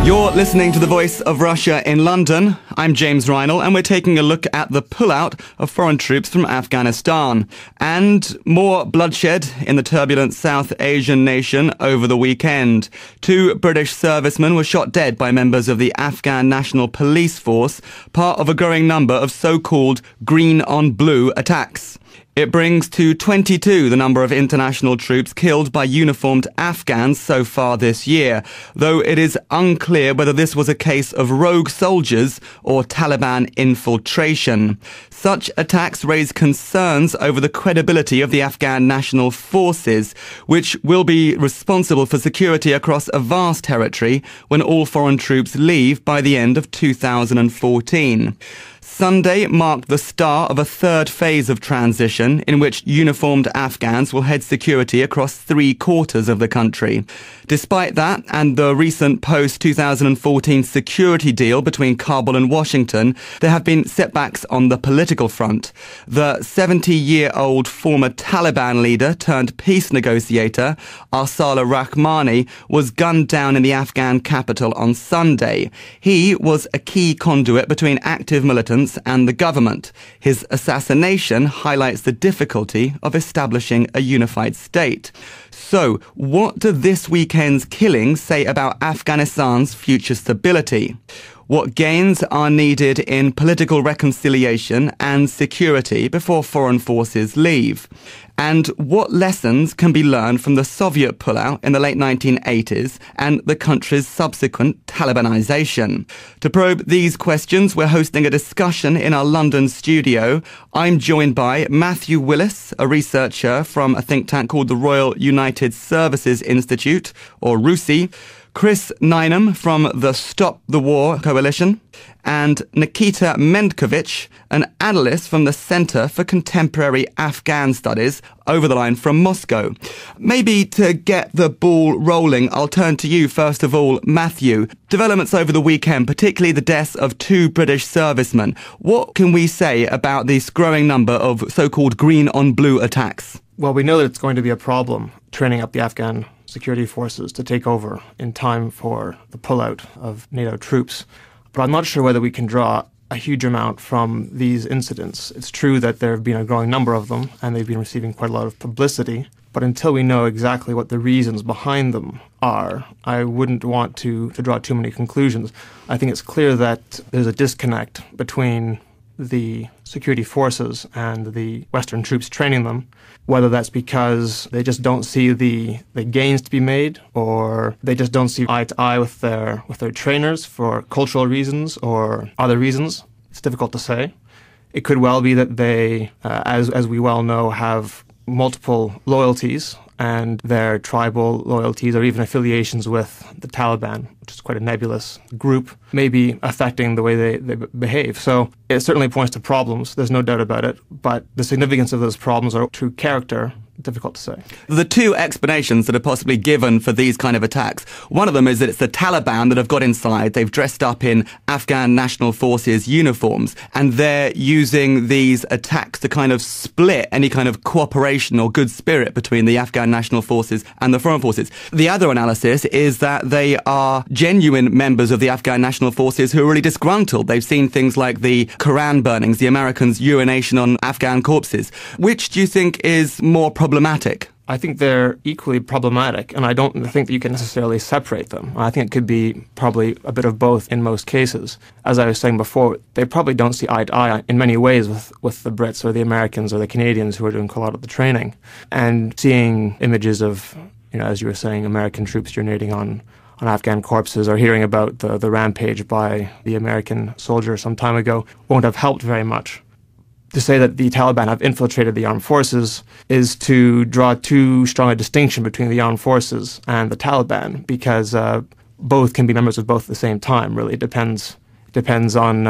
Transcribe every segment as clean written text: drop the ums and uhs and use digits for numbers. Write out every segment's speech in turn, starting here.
You're listening to The Voice of Russia in London. I'm James Reinl, and we're taking a look at the pullout of foreign troops from Afghanistan and more bloodshed in the turbulent South Asian nation over the weekend. 2 British servicemen were shot dead by members of the Afghan National Police Force, part of a growing number of so-called green-on-blue attacks. It brings to 22 the number of international troops killed by uniformed Afghans so far this year, though it is unclear whether this was a case of rogue soldiers or Taliban infiltration. Such attacks raise concerns over the credibility of the Afghan National Forces, which will be responsible for security across a vast territory when all foreign troops leave by the end of 2014. Sunday marked the start of a third phase of transition in which uniformed Afghans will head security across 3/4 of the country. Despite that and the recent post-2014 security deal between Kabul and Washington, there have been setbacks on the political front. The 70-year-old former Taliban leader turned peace negotiator, Arsala Rahmani, was gunned down in the Afghan capital on Sunday. He was a key conduit between active militants and the government. His assassination highlights the difficulty of establishing a unified state. So, what do this weekend's killings say about Afghanistan's future stability? What gains are needed in political reconciliation and security before foreign forces leave? And what lessons can be learned from the Soviet pullout in the late 1980s and the country's subsequent Talibanization? To probe these questions, we're hosting a discussion in our London studio. I'm joined by Matthew Willis, a researcher from a think tank called the Royal United Services Institute, or RUSI, Chris Nineham from the Stop the War Coalition, and Nikita Mendkovich, an analyst from the Center for Contemporary Afghan Studies, over the line from Moscow. Maybe to get the ball rolling, I'll turn to you first of all, Matthew. Developments over the weekend, particularly the deaths of 2 British servicemen. What can we say about this growing number of so-called green-on-blue attacks? Well, we know that it's going to be a problem training up the Afghan security forces to take over in time for the pullout of NATO troops. But I'm not sure whether we can draw a huge amount from these incidents. It's true that there have been a growing number of them, and they've been receiving quite a lot of publicity. But until we know exactly what the reasons behind them are, I wouldn't want to draw too many conclusions. I think it's clear that there's a disconnect between the security forces and the Western troops training them, whether that's because they just don't see the gains to be made, or they just don't see eye to eye with their trainers for cultural reasons or other reasons. It's difficult to say. It could well be that they, as we well know, have multiple loyalties, and their tribal loyalties or even affiliations with the Taliban, which is quite a nebulous group, may be affecting the way they behave. So it certainly points to problems, there's no doubt about it, but the significance of those problems or true character, difficult to say. The 2 explanations that are possibly given for these kind of attacks, one of them is that it's the Taliban that have got inside, they've dressed up in Afghan National Forces uniforms, and they're using these attacks to kind of split any kind of cooperation or good spirit between the Afghan National Forces and the foreign forces. The other analysis is that they are genuine members of the Afghan National Forces who are really disgruntled. They've seen things like the Quran burnings, the Americans' urination on Afghan corpses. Which do you think is more problematic? I think they're equally problematic, and I don't think that you can necessarily separate them. I think it could be probably a bit of both in most cases. As I was saying before, they probably don't see eye to eye in many ways with the Brits or the Americans or the Canadians who are doing a lot of the training. And seeing images of, as you were saying, American troops urinating on Afghan corpses, or hearing about the rampage by the American soldier some time ago won't have helped very much. To say that the Taliban have infiltrated the armed forces is to draw too strong a distinction between the armed forces and the Taliban, because both can be members of both at the same time. Really, it depends on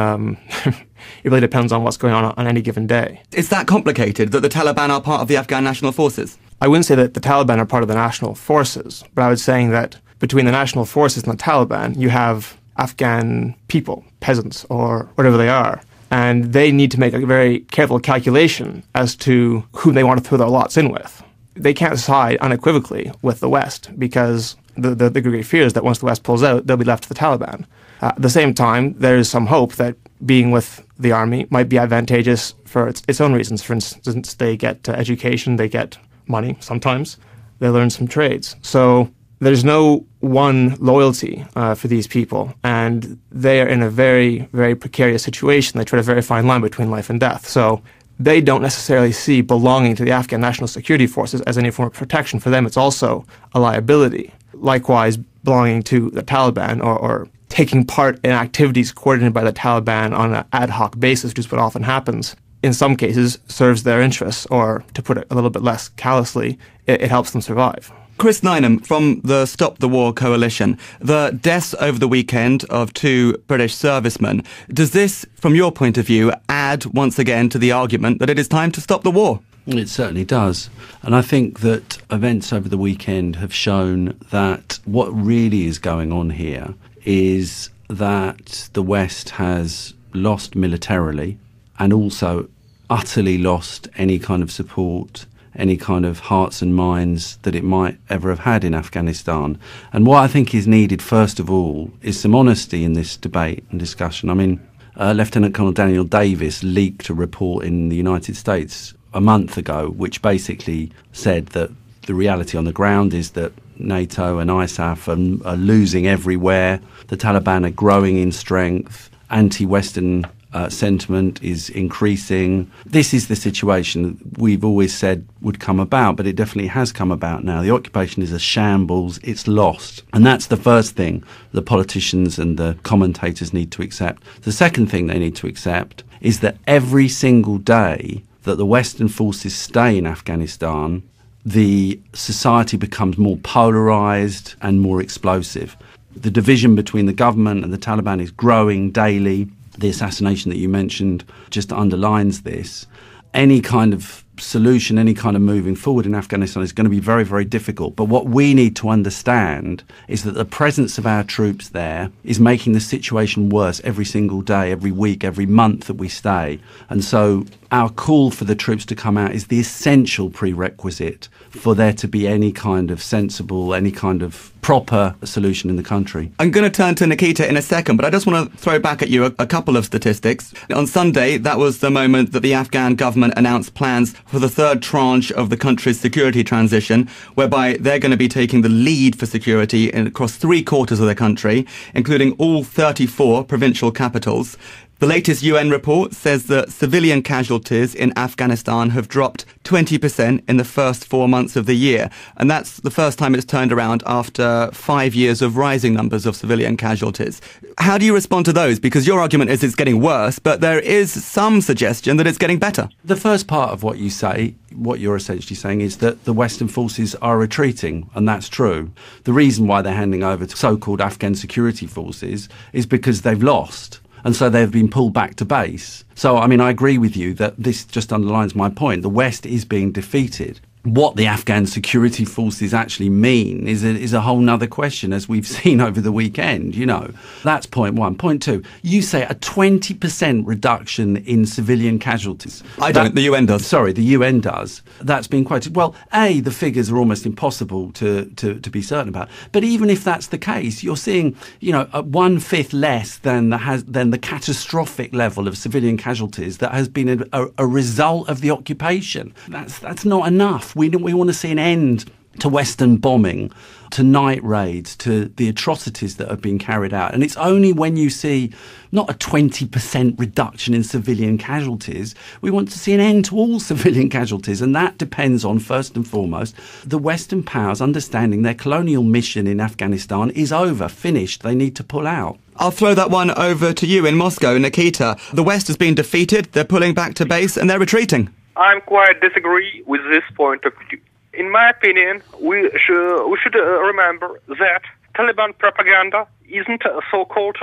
it really depends on what's going on any given day. Is that complicated, that the Taliban are part of the Afghan National Forces? I wouldn't say that the Taliban are part of the national forces, but I was saying that between the national forces and the Taliban, you have Afghan people, peasants, or whatever they are, and they need to make a very careful calculation as to whom they want to throw their lots in with. They can't side unequivocally with the West, because the great fear is that once the West pulls out, they'll be left to the Taliban. At the same time, there's some hope that being with the army might be advantageous for its own reasons. For instance, they get education, they get money sometimes, they learn some trades. So there's no one loyalty for these people, and they are in a very, very precarious situation. They tread a very fine line between life and death. So they don't necessarily see belonging to the Afghan National Security Forces as any form of protection. For them, it's also a liability. Likewise, belonging to the Taliban or taking part in activities coordinated by the Taliban on an ad hoc basis, which is what often happens, in some cases serves their interests, or to put it a little bit less callously, it helps them survive. Chris Nineham from the Stop the War Coalition. The deaths over the weekend of 2 British servicemen, does this, from your point of view, add once again to the argument that it is time to stop the war? It certainly does. And I think that events over the weekend have shown that what really is going on here is that the West has lost militarily and also utterly lost any kind of support, any kind of hearts and minds that it might ever have had in Afghanistan. And what I think is needed, first of all, is some honesty in this debate and discussion. I mean, Lieutenant Colonel Daniel Davis leaked a report in the United States a month ago, which basically said that the reality on the ground is that NATO and ISAF are losing everywhere. The Taliban are growing in strength. Anti-Western sentiment is increasing. This is the situation we've always said would come about, but it definitely has come about now. The occupation is a shambles. It's lost. And that's the first thing the politicians and the commentators need to accept. The second thing they need to accept is that every single day that the Western forces stay in Afghanistan, the society becomes more polarised and more explosive. The division between the government and the Taliban is growing daily. The assassination that you mentioned just underlines this. Any kind of solution, any kind of moving forward in Afghanistan is going to be very, very difficult. But what we need to understand is that the presence of our troops there is making the situation worse every single day, every week, every month that we stay. And so our call for the troops to come out is the essential prerequisite for there to be any kind of sensible, any kind of proper solution in the country. I'm going to turn to Nikita in a second, but I just want to throw back at you a couple of statistics. On Sunday, that was the moment that the Afghan government announced plans for the third tranche of the country's security transition, whereby they're going to be taking the lead for security across 3/4 of the country, including all 34 provincial capitals. The latest UN report says that civilian casualties in Afghanistan have dropped 20% in the first 4 months of the year. And that's the first time it's turned around after 5 years of rising numbers of civilian casualties. How do you respond to those? Because your argument is it's getting worse, but there is some suggestion that it's getting better. The first part of what you say, what you're essentially saying, is that the Western forces are retreating, and that's true. The reason why they're handing over to so-called Afghan security forces is because they've lost. And so they've been pulled back to base. So, I mean, I agree with you that this just underlines my point. The West is being defeated. What the Afghan security forces actually mean is a whole nother question, as we've seen over the weekend, you know. That's point one. Point two, you say a 20% reduction in civilian casualties. I don't, the UN does. Sorry, the UN does. That's been quoted. Well, A, the figures are almost impossible to be certain about. But even if that's the case, you're seeing, you know, 1/5 less than the catastrophic level of civilian casualties that has been a result of the occupation. That's not enough. We want to see an end to Western bombing, to night raids, to the atrocities that have been carried out. And it's only when you see not a 20% reduction in civilian casualties, we want to see an end to all civilian casualties. And that depends on, first and foremost, the Western powers understanding their colonial mission in Afghanistan is over, finished. They need to pull out. I'll throw that one over to you in Moscow, Nikita. The West has been defeated, they're pulling back to base, and they're retreating. I'm quite disagree with this point of view. In my opinion, we should remember that Taliban propaganda isn't a so-called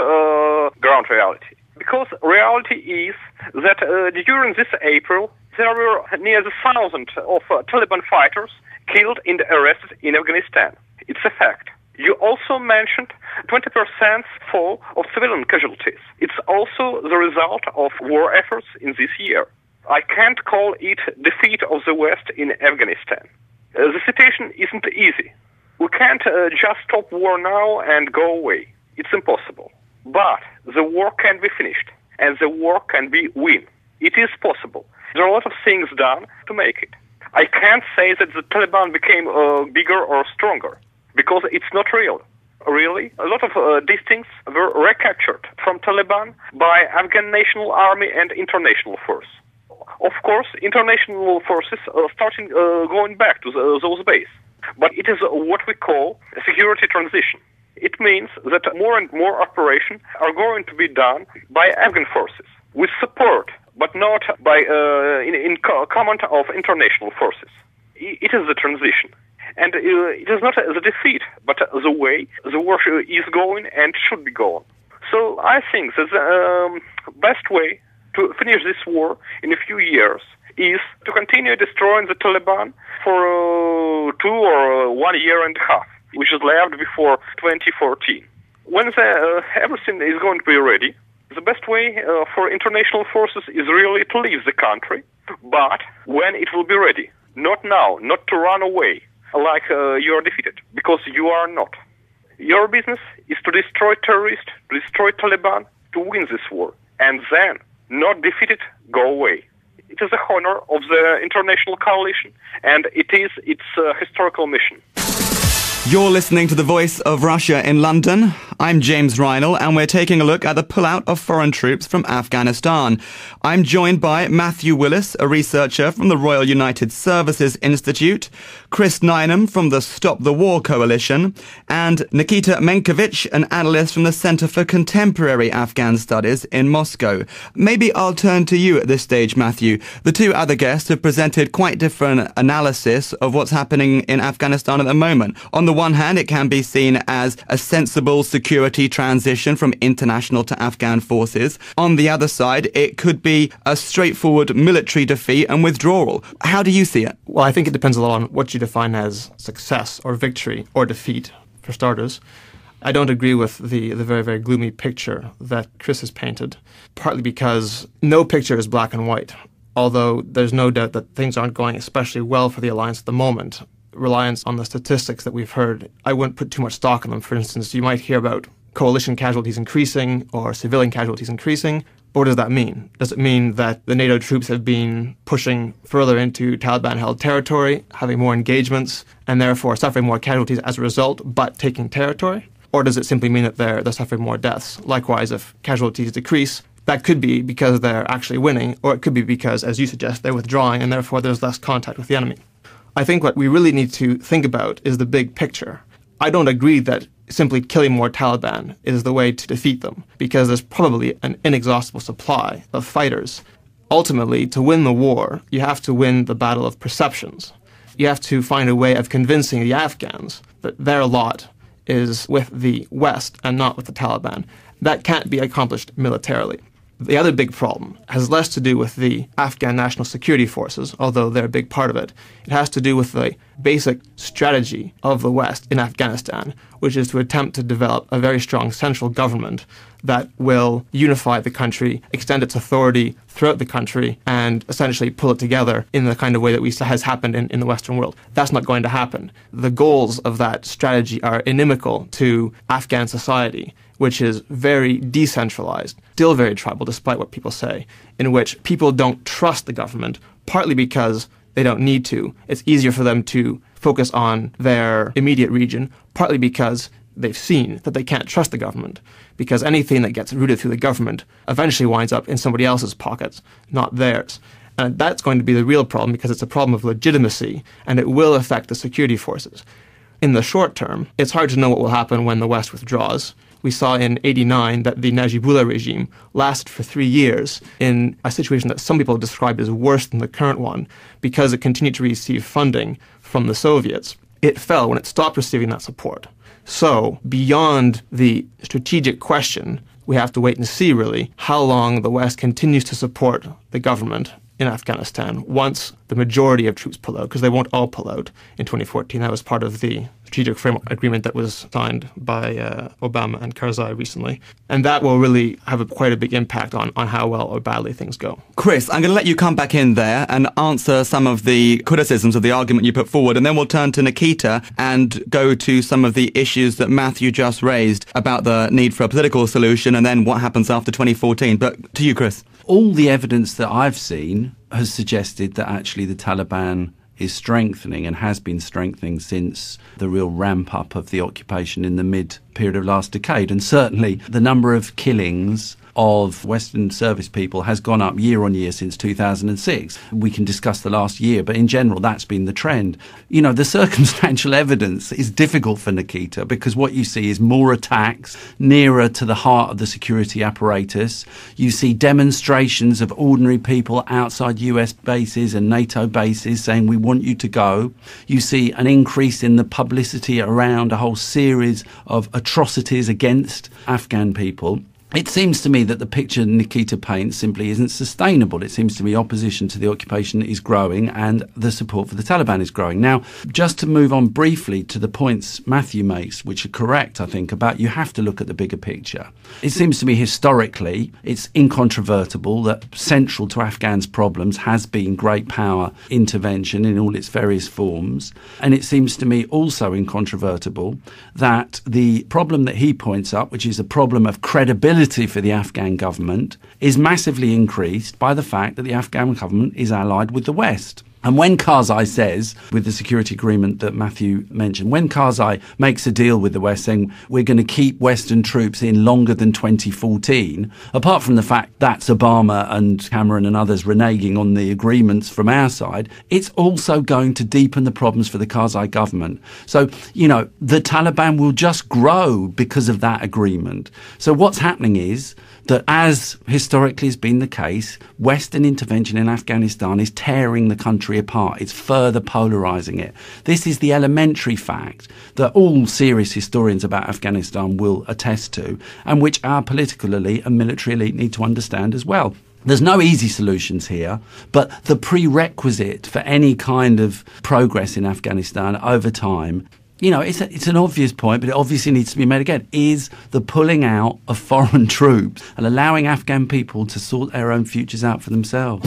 ground reality. Because reality is that during this April, there were near 1,000 of Taliban fighters killed and arrested in Afghanistan. It's a fact. You also mentioned 20% fall of civilian casualties. It's also the result of war efforts in this year. I can't call it defeat of the West in Afghanistan. The situation isn't easy. We can't just stop war now and go away. It's impossible. But the war can be finished, and the war can be win. It is possible. There are a lot of things done to make it. I can't say that the Taliban became bigger or stronger, because it's not real. Really, a lot of districts were recaptured from Taliban by Afghan National Army and international force. Of course, international forces are starting going back to those bases. But it is what we call a security transition. It means that more and more operations are going to be done by Afghan forces with support, but not by in command of international forces. It is the transition. And it is not the defeat, but the way the war is going and should be going. So I think that the best way to finish this war in a few years is to continue destroying the Taliban for 2 or 1 year and a half, which is left before 2014. When everything is going to be ready, the best way for international forces is really to leave the country, but when it will be ready. Not now, not to run away like you are defeated, because you are not. Your business is to destroy terrorists, to destroy Taliban, to win this war, and then, not defeated, go away. It is the honor of the international coalition, and it is its historical mission. You're listening to The Voice of Russia in London. I'm James Reinl, and we're taking a look at the pullout of foreign troops from Afghanistan. I'm joined by Matthew Willis, a researcher from the Royal United Services Institute, Chris Nineham from the Stop the War Coalition, and Nikita Mendkovich, an analyst from the Center for Contemporary Afghan Studies in Moscow. Maybe I'll turn to you at this stage, Matthew. The two other guests have presented quite different analysis of what's happening in Afghanistan at the moment. On the one hand, it can be seen as a sensible security transition from international to Afghan forces. On the other side, it could be a straightforward military defeat and withdrawal. How do you see it? Well, I think it depends a lot on what you define as success or victory or defeat, for starters. I don't agree with the very, very gloomy picture that Chris has painted, partly because no picture is black and white, although there's no doubt that things aren't going especially well for the alliance at the moment. Reliance on the statistics that we've heard, I wouldn't put too much stock in them. For instance, you might hear about coalition casualties increasing or civilian casualties increasing. But what does that mean? Does it mean that the NATO troops have been pushing further into Taliban-held territory, having more engagements, and therefore suffering more casualties as a result, but taking territory? Or does it simply mean that they're suffering more deaths? Likewise, if casualties decrease, that could be because they're actually winning, or it could be because, as you suggest, they're withdrawing, and therefore there's less contact with the enemy. I think what we really need to think about is the big picture. I don't agree that simply killing more Taliban is the way to defeat them, because there's probably an inexhaustible supply of fighters. Ultimately, to win the war, you have to win the battle of perceptions. You have to find a way of convincing the Afghans that their lot is with the West and not with the Taliban. That can't be accomplished militarily. The other big problem has less to do with the Afghan National Security Forces, although they're a big part of it. It has to do with the basic strategy of the West in Afghanistan, which is to attempt to develop a very strong central government that will unify the country, extend its authority throughout the country, and essentially pull it together in the kind of way that has happened in the Western world. That's not going to happen. The goals of that strategy are inimical to Afghan society, which is very decentralized, still very tribal, despite what people say, in which people don't trust the government, partly because they don't need to. It's easier for them to focus on their immediate region, partly because they've seen that they can't trust the government, because anything that gets routed through the government eventually winds up in somebody else's pockets, not theirs. And that's going to be the real problem, because it's a problem of legitimacy, and it will affect the security forces. In the short term, it's hard to know what will happen when the West withdraws. We saw in '89 that the Najibullah regime lasted for 3 years in a situation that some people described as worse than the current one, because it continued to receive funding from the Soviets. It fell when it stopped receiving that support. So, beyond the strategic question, we have to wait and see, really, how long the West continues to support the government in Afghanistan once the majority of troops pull out, because they won't all pull out in 2014. That was part of the strategic framework agreement that was signed by Obama and Karzai recently. And that will really have quite a big impact on how well or badly things go. Chris, I'm going to let you come back in there and answer some of the criticisms of the argument you put forward, and then we'll turn to Nikita and go to some of the issues that Matthew just raised about the need for a political solution and then what happens after 2014. But to you, Chris. All the evidence that I've seen has suggested that actually the Taliban is strengthening and has been strengthening since the real ramp up of the occupation in the mid-period of last decade. And certainly the number of killings of Western service people has gone up year on year since 2006. We can discuss the last year, but in general, that's been the trend. You know, the circumstantial evidence is difficult for Nikita because what you see is more attacks nearer to the heart of the security apparatus. You see demonstrations of ordinary people outside US bases and NATO bases saying, we want you to go. You see an increase in the publicity around a whole series of atrocities against Afghan people. It seems to me that the picture Nikita paints simply isn't sustainable. It seems to me opposition to the occupation is growing and the support for the Taliban is growing. Now, just to move on briefly to the points Matthew makes, which are correct, I think, about you have to look at the bigger picture. It seems to me historically it's incontrovertible that central to Afghans' problems has been great power intervention in all its various forms. And it seems to me also incontrovertible that the problem that he points up, which is a problem of credibility for the Afghan government, is massively increased by the fact that the Afghan government is allied with the West. And when Karzai says, with the security agreement that Matthew mentioned, when Karzai makes a deal with the West saying we're going to keep Western troops in longer than 2014, apart from the fact that's Obama and Cameron and others reneging on the agreements from our side, it's also going to deepen the problems for the Karzai government. So, you know, the Taliban will just grow because of that agreement. So what's happening is that, as historically has been the case, Western intervention in Afghanistan is tearing the country apart. It's further polarising it. This is the elementary fact that all serious historians about Afghanistan will attest to, and which our political elite and military elite need to understand as well. There's no easy solutions here, but the prerequisite for any kind of progress in Afghanistan over time, you know, it's an obvious point, but it obviously needs to be made again, is the pulling out of foreign troops and allowing Afghan people to sort their own futures out for themselves.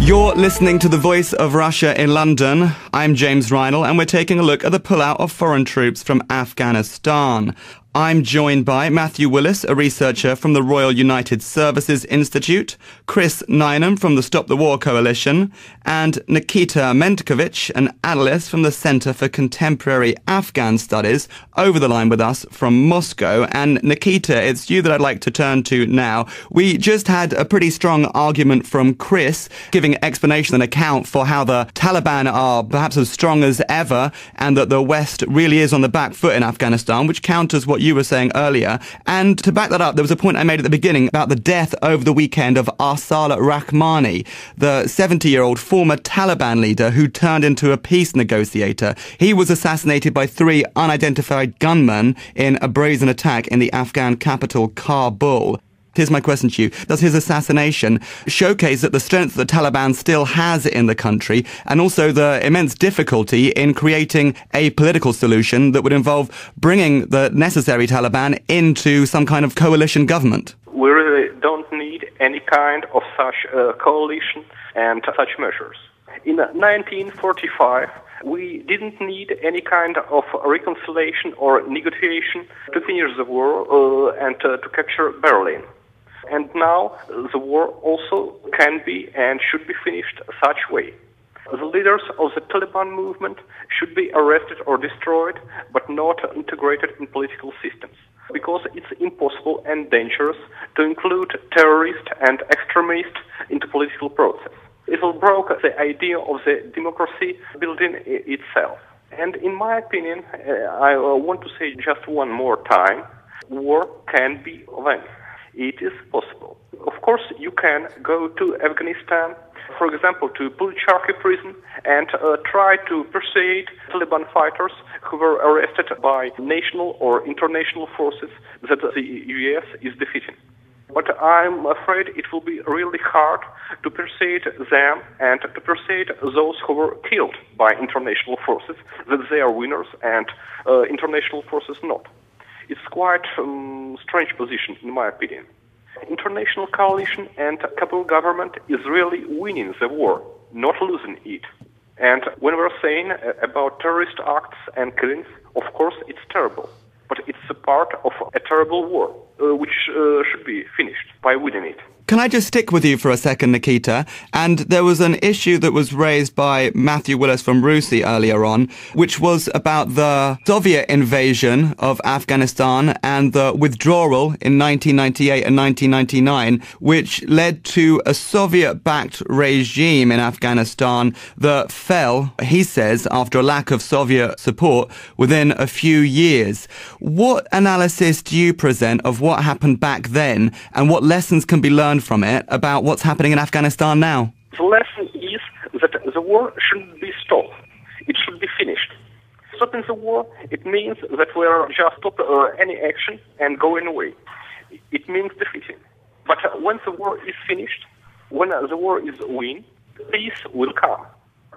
You're listening to The Voice of Russia in London. I'm James Reinl, and we're taking a look at the pullout of foreign troops from Afghanistan. I'm joined by Matthew Willis, a researcher from the Royal United Services Institute, Chris Nineham from the Stop the War Coalition, and Nikita Mendkovich, an analyst from the Center for Contemporary Afghan Studies, over the line with us from Moscow. And Nikita, it's you that I'd like to turn to now. We just had a pretty strong argument from Chris, giving explanation and account for how the Taliban are perhaps as strong as ever, and that the West really is on the back foot in Afghanistan, which counters what you were saying earlier. And to back that up, there was a point I made at the beginning about the death over the weekend of Arsala Rahmani, the 70-year-old former Taliban leader who turned into a peace negotiator. He was assassinated by 3 unidentified gunmen in a brazen attack in the Afghan capital, Kabul. Here's my question to you. Does his assassination showcase that the strength that the Taliban still has in the country, and also the immense difficulty in creating a political solution that would involve bringing the necessary Taliban into some kind of coalition government? We really don't need any kind of such coalition and such measures. In 1945, we didn't need any kind of reconciliation or negotiation to finish the war and to capture Berlin. And now the war also can be and should be finished such way. The leaders of the Taliban movement should be arrested or destroyed, but not integrated in political systems, because it's impossible and dangerous to include terrorists and extremists into political process. It will break the idea of the democracy building itself. And in my opinion, I want to say just one more time, war can be avenged. It is possible. Of course, you can go to Afghanistan, for example, to Pulicharki prison, and try to persuade Taliban fighters who were arrested by national or international forces that the US is defeating. But I'm afraid it will be really hard to persuade them and to persuade those who were killed by international forces that they are winners and international forces not. It's quite strange position, in my opinion. International coalition and Kabul government is really winning the war, not losing it. And when we're saying about terrorist acts and killings, of course it's terrible. But it's a part of a terrible war, which should be finished by winning it. Can I just stick with you for a second, Nikita? And there was an issue that was raised by Matthew Willis from RUSI earlier on, which was about the Soviet invasion of Afghanistan and the withdrawal in 1998 and 1999, which led to a Soviet-backed regime in Afghanistan that fell, he says, after a lack of Soviet support within a few years. What analysis do you present of what happened back then and what lessons can be learned from it about what's happening in Afghanistan now? The lesson is that the war shouldn't be stopped. It should be finished. Stopping the war, it means that we are just stop any action and going away. It means defeating. But when the war is finished, when the war is won, peace will come.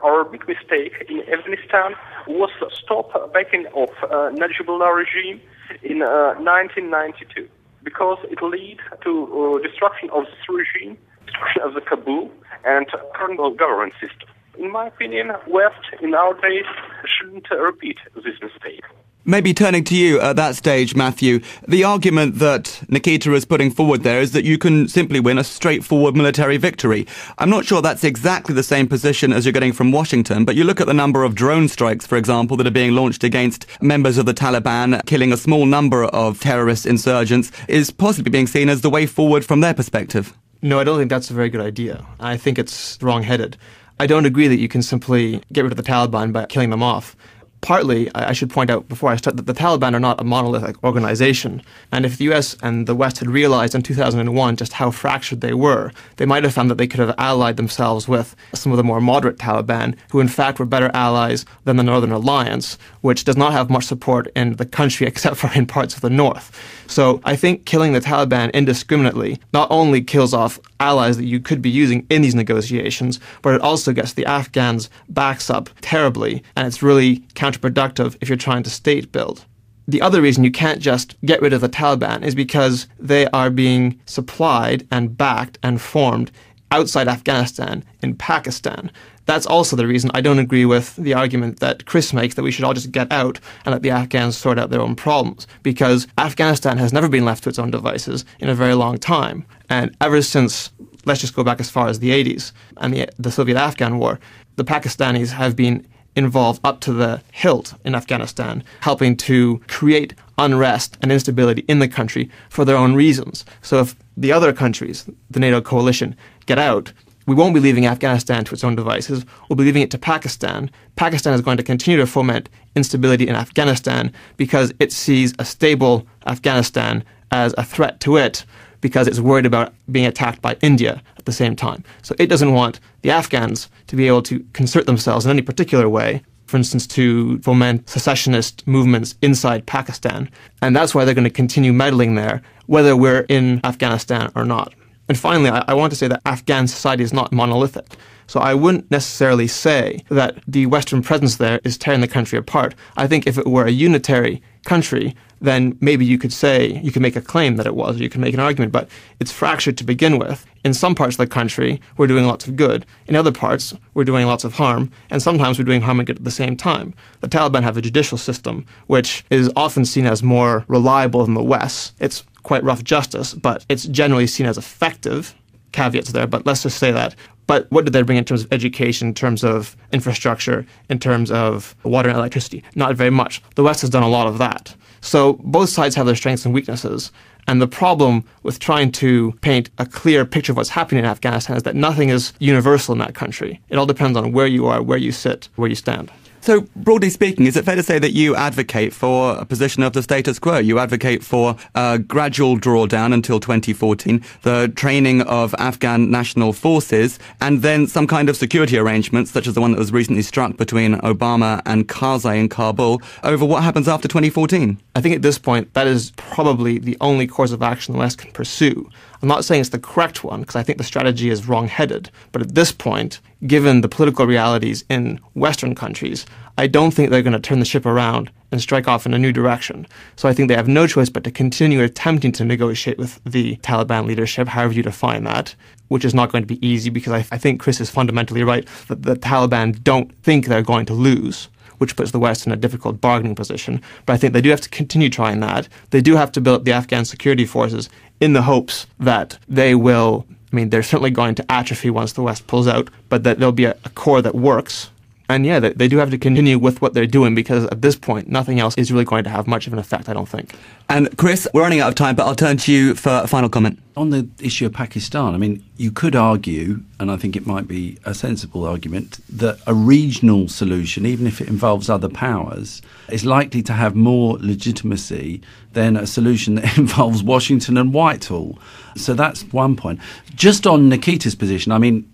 Our big mistake in Afghanistan was to stop backing of Najibullah regime in 1992. Because it led to destruction of this regime, destruction of the Kabul, and current government system. In my opinion, West, in our days, shouldn't repeat this mistake. Maybe turning to you at that stage, Matthew, the argument that Nikita is putting forward there is that you can simply win a straightforward military victory. I'm not sure that's exactly the same position as you're getting from Washington, but you look at the number of drone strikes, for example, that are being launched against members of the Taliban, killing a small number of terrorist insurgents, is possibly being seen as the way forward from their perspective. No, I don't think that's a very good idea. I think it's wrong-headed. I don't agree that you can simply get rid of the Taliban by killing them off. Partly, I should point out before I start that the Taliban are not a monolithic organization. And if the US and the West had realized in 2001 just how fractured they were, they might have found that they could have allied themselves with some of the more moderate Taliban, who in fact were better allies than the Northern Alliance, which does not have much support in the country except for in parts of the north. So I think killing the Taliban indiscriminately not only kills off allies that you could be using in these negotiations, but it also gets the Afghans' backs up terribly, and it's really counterproductive if you're trying to state build. The other reason you can't just get rid of the Taliban is because they are being supplied and backed and formed outside Afghanistan in Pakistan. That's also the reason I don't agree with the argument that Chris makes that we should all just get out and let the Afghans sort out their own problems, because Afghanistan has never been left to its own devices in a very long time. And ever since, let's just go back as far as the 80s and the Soviet-Afghan War, the Pakistanis have been involved up to the hilt in Afghanistan, helping to create unrest and instability in the country for their own reasons. So if the other countries, the NATO coalition, get out, we won't be leaving Afghanistan to its own devices. We'll be leaving it to Pakistan. Pakistan is going to continue to foment instability in Afghanistan because it sees a stable Afghanistan as a threat to it, because it's worried about being attacked by India at the same time. So it doesn't want the Afghans to be able to concert themselves in any particular way, for instance, to foment secessionist movements inside Pakistan. And that's why they're going to continue meddling there, whether we're in Afghanistan or not. And finally, I want to say that Afghan society is not monolithic. So I wouldn't necessarily say that the Western presence there is tearing the country apart. I think if it were a unitary country, then maybe you could say, you could make a claim that it was, or you could make an argument, but it's fractured to begin with. In some parts of the country, we're doing lots of good. In other parts, we're doing lots of harm, and sometimes we're doing harm and good at the same time. The Taliban have a judicial system, which is often seen as more reliable than the West. It's quite rough justice, but it's generally seen as effective. Caveats there, but let's just say that. But what did they bring in terms of education, in terms of infrastructure, in terms of water and electricity? Not very much. The West has done a lot of that. So both sides have their strengths and weaknesses. And the problem with trying to paint a clear picture of what's happening in Afghanistan is that nothing is universal in that country. It all depends on where you are, where you sit, where you stand. So, broadly speaking, is it fair to say that you advocate for a position of the status quo? You advocate for a gradual drawdown until 2014, the training of Afghan national forces, and then some kind of security arrangements, such as the one that was recently struck between Obama and Karzai in Kabul, over what happens after 2014? I think at this point, that is probably the only course of action the West can pursue. I'm not saying it's the correct one, because I think the strategy is wrong-headed. But at this point, given the political realities in Western countries, I don't think they're going to turn the ship around and strike off in a new direction. So I think they have no choice but to continue attempting to negotiate with the Taliban leadership, however you define that, which is not going to be easy, because I think Chris is fundamentally right that the Taliban don't think they're going to lose, which puts the West in a difficult bargaining position. But I think they do have to continue trying that. They do have to build up the Afghan security forces in the hopes that they will, they're certainly going to atrophy once the West pulls out, but that there'll be a core that works. And yeah, they do have to continue with what they're doing, because at this point, nothing else is really going to have much of an effect, I don't think. And Chris, we're running out of time, but I'll turn to you for a final comment. On the issue of Pakistan, you could argue, and I think it might be a sensible argument, that a regional solution, even if it involves other powers, is likely to have more legitimacy than a solution that involves Washington and Whitehall. So that's one point. Just on Nikita's position,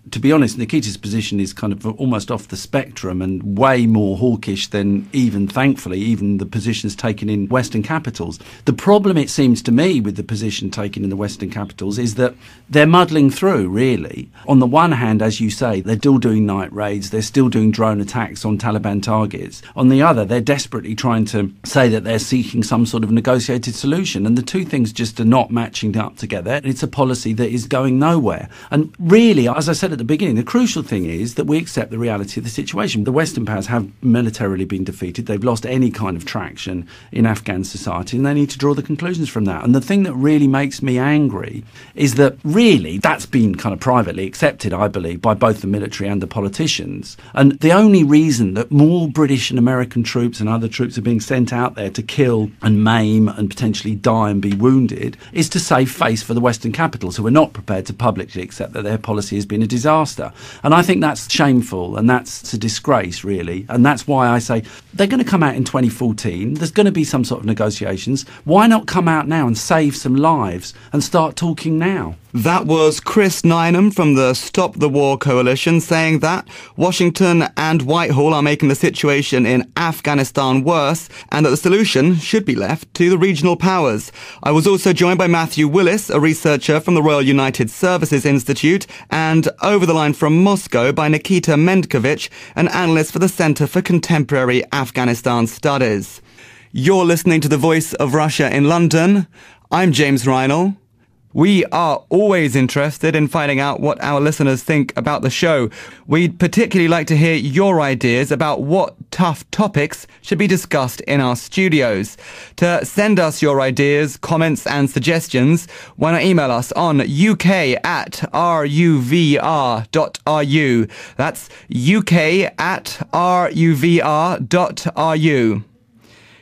to be honest, Nikita's position is kind of almost off the spectrum and way more hawkish than thankfully, even the positions taken in Western capitals. The problem, it seems to me, with the position taken in the Western capitals is that they're muddling through, really. On the one hand, as you say, they're still doing night raids, they're still doing drone attacks on Taliban targets. On the other, they're desperately trying to say that they're seeking some sort of negotiated solution, and the two things just are not matching up together. It's a policy that is going nowhere. And really, as I said at the beginning, the crucial thing is that we accept the reality of the situation. The Western powers have militarily been defeated. They've lost any kind of traction in Afghan society, and they need to draw the conclusions from that. And the thing that really makes me angry is that really that's been kind of privately accepted, I believe, by both the military and the politicians. And the only reason that more British and American troops and other troops are being sent out there to kill and maim and potentially die and be wounded is to save face for the Western capitals, who are not prepared to publicly accept that their policy has been a disaster. And I think that's shameful, and that's a disgrace, really. And that's why I say they're going to come out in 2014. There's going to be some sort of negotiations. Why not come out now and save some lives and start talking now? That was Chris Nineham from the Stop the War Coalition saying that Washington and Whitehall are making the situation in Afghanistan worse, and that the solution should be left to the regional powers. I was also joined by Matthew Willis, a researcher from the Royal United Services Institute, and over the line from Moscow by Nikita Mendkovich, an analyst for the Center for Contemporary Afghanistan Studies. You're listening to the Voice of Russia in London. I'm James Reinl. We are always interested in finding out what our listeners think about the show. We'd particularly like to hear your ideas about what tough topics should be discussed in our studios. To send us your ideas, comments and suggestions, why not email us on uk@ruvr.ru. That's uk@ruvr.ru.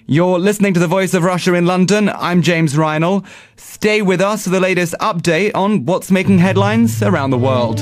You're listening to the Voice of Russia in London. I'm James Reinl. Stay with us for the latest update on what's making headlines around the world.